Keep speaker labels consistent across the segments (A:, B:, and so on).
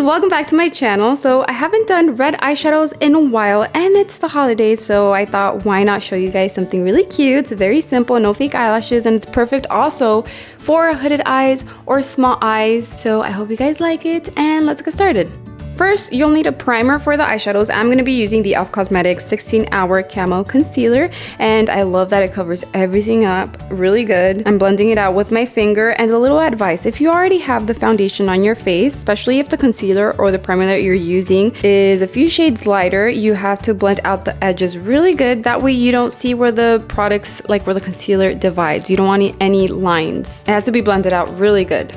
A: welcome back to my channel. So I haven't done red eyeshadows in a while and it's the holidays, so I thought why not show you guys something really cute. It's very simple, no fake eyelashes, and it's perfect also for hooded eyes or small eyes. So I hope you guys like it and let's get started. First, you'll need a primer for the eyeshadows. I'm going to be using the e.l.f. Cosmetics 16-Hour Camo Concealer, and I love that it covers everything up really good. I'm blending it out with my finger, and a little advice, if you already have the foundation on your face, especially if the concealer or the primer that you're using is a few shades lighter, you have to blend out the edges really good. That way you don't see where the products, like where the concealer divides. You don't want any lines. It has to be blended out really good.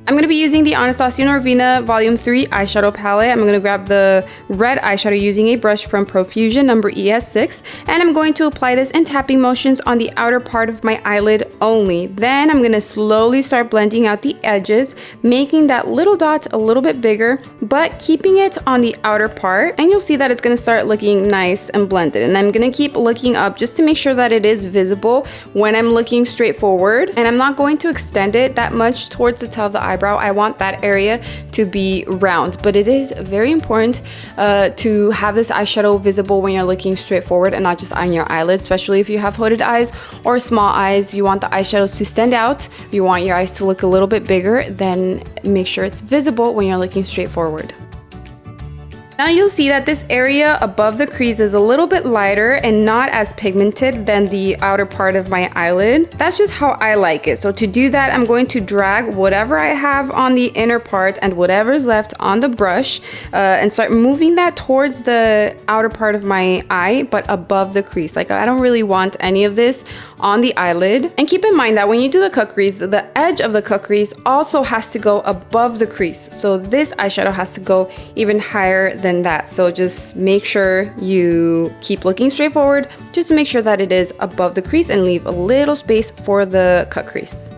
A: I'm going to be using the Anastasia Norvina Volume 3 eyeshadow palette. I'm going to grab the red eyeshadow using a brush from Profusion number ES6, and I'm going to apply this in tapping motions on the outer part of my eyelid only. Then I'm going to slowly start blending out the edges, making that little dot a little bit bigger, but keeping it on the outer part, and you'll see that it's going to start looking nice and blended. And I'm going to keep looking up just to make sure that it is visible when I'm looking straight forward, and I'm not going to extend it that much towards the tail of the eyebrow. I want that area to be round, but it is very important to have this eyeshadow visible when you're looking straight forward and not just on your eyelid, especially if you have hooded eyes or small eyes. You want the eyeshadows to stand out. You want your eyes to look a little bit bigger. Then make sure it's visible when you're looking straight forward. Now you'll see that this area above the crease is a little bit lighter and not as pigmented than the outer part of my eyelid. That's just how I like it. So to do that, I'm going to drag whatever I have on the inner part and whatever's left on the brush and start moving that towards the outer part of my eye, but above the crease. Like, I don't really want any of this on the eyelid. And keep in mind that when you do the cut crease, the edge of the cut crease also has to go above the crease. So this eyeshadow has to go even higher than that. So just make sure you keep looking straight forward, just to make sure that it is above the crease and leave a little space for the cut crease.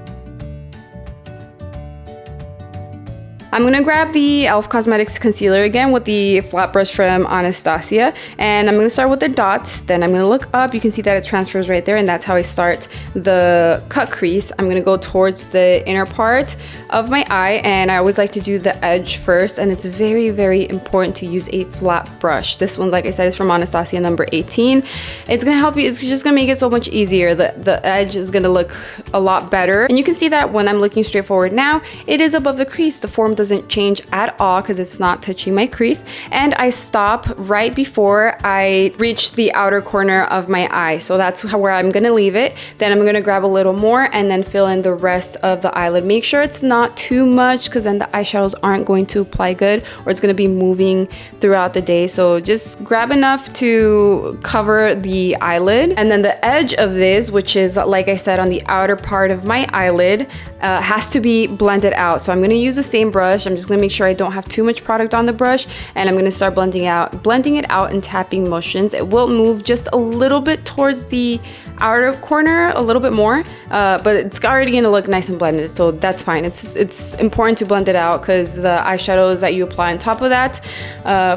A: I'm going to grab the e.l.f. Cosmetics concealer again with the flat brush from Anastasia, and I'm going to start with the dots. Then I'm going to look up. You can see that it transfers right there, and that's how I start the cut crease. I'm going to go towards the inner part of my eye, and I always like to do the edge first, and it's very, very important to use a flat brush. This one, like I said, is from Anastasia number 18. It's going to help you. It's just going to make it so much easier. The edge is going to look a lot better, and you can see that when I'm looking straight forward now, it is above the crease. The form doesn't change at all because it's not touching my crease, and I stop right before I reach the outer corner of my eye. So that's where I'm gonna leave it. Then I'm gonna grab a little more and then fill in the rest of the eyelid. Make sure it's not too much because then the eyeshadows aren't going to apply good, or it's gonna be moving throughout the day. So just grab enough to cover the eyelid, and then the edge of this, which is, like I said, on the outer part of my eyelid, has to be blended out. So I'm gonna use the same brush. I'm just gonna make sure I don't have too much product on the brush, and I'm gonna start blending it out in tapping motions. It will move just a little bit towards the outer corner, a little bit more, but it's already gonna look nice and blended, so that's fine. It's important to blend it out because the eyeshadows that you apply on top of that,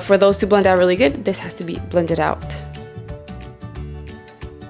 A: for those to blend out really good, this has to be blended out.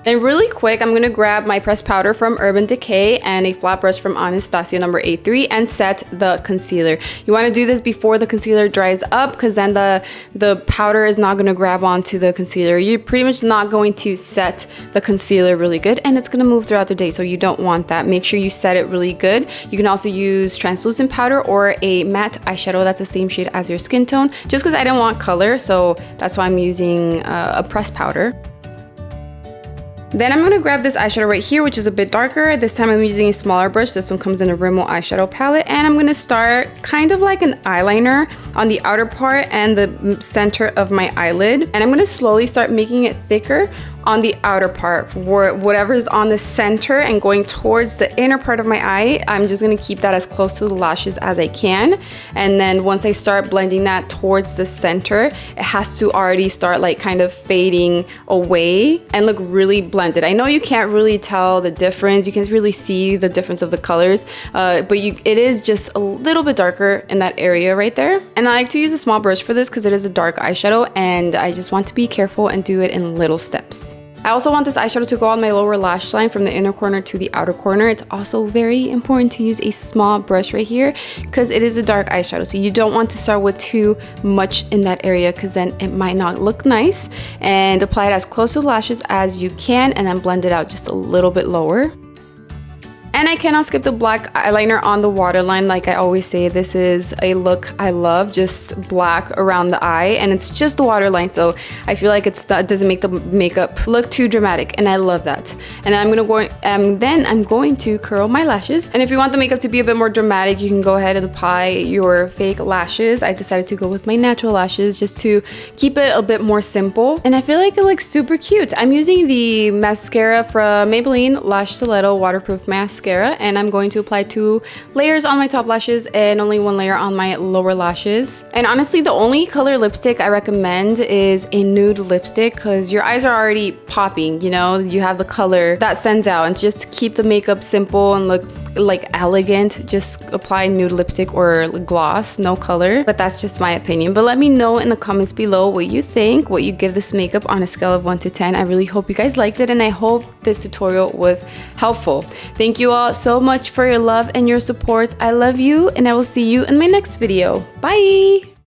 A: Then really quick, I'm gonna grab my pressed powder from Urban Decay and a flat brush from Anastasia number 83 and set the concealer. You wanna do this before the concealer dries up, because then the powder is not gonna grab onto the concealer. You're pretty much not going to set the concealer really good, and it's gonna move throughout the day, so you don't want that. Make sure you set it really good. You can also use translucent powder or a matte eyeshadow that's the same shade as your skin tone, just because I didn't want color, so that's why I'm using a pressed powder. Then I'm going to grab this eyeshadow right here, which is a bit darker. This time I'm using a smaller brush. This one comes in a Rimmel eyeshadow palette. And I'm going to start kind of like an eyeliner on the outer part and the center of my eyelid. And I'm going to slowly start making it thicker on the outer part, for whatever is on the center and going towards the inner part of my eye. I'm just gonna keep that as close to the lashes as I can. And then once I start blending that towards the center, it has to already start like kind of fading away and look really blended. I know you can't really tell the difference. You can't really see the difference of the colors, but it is just a little bit darker in that area right there. And I like to use a small brush for this because it is a dark eyeshadow and I just want to be careful and do it in little steps. I also want this eyeshadow to go on my lower lash line from the inner corner to the outer corner. It's also very important to use a small brush right here because it is a dark eyeshadow. So you don't want to start with too much in that area because then it might not look nice. And apply it as close to the lashes as you can and then blend it out just a little bit lower. And I cannot skip the black eyeliner on the waterline. Like I always say, this is a look I love, just black around the eye, and it's just the waterline, so I feel like it doesn't make the makeup look too dramatic, and I love that. And then I'm going to curl my lashes. And if you want the makeup to be a bit more dramatic, you can go ahead and apply your fake lashes. I decided to go with my natural lashes just to keep it a bit more simple, and I feel like it looks super cute. I'm using the mascara from Maybelline Lash Stiletto Waterproof Mascara. And I'm going to apply 2 layers on my top lashes and only 1 layer on my lower lashes. And honestly, the only color lipstick I recommend is a nude lipstick because your eyes are already popping, you know, you have the color that sends out, and just keep the makeup simple and look like elegant, just apply nude lipstick or gloss, no color. But that's just my opinion. But let me know in the comments below what you think, what you give this makeup on a scale of 1 to 10. I really hope you guys liked it, and I hope this tutorial was helpful. Thank you all so much for your love and your support. I love you, and I will see you in my next video. Bye!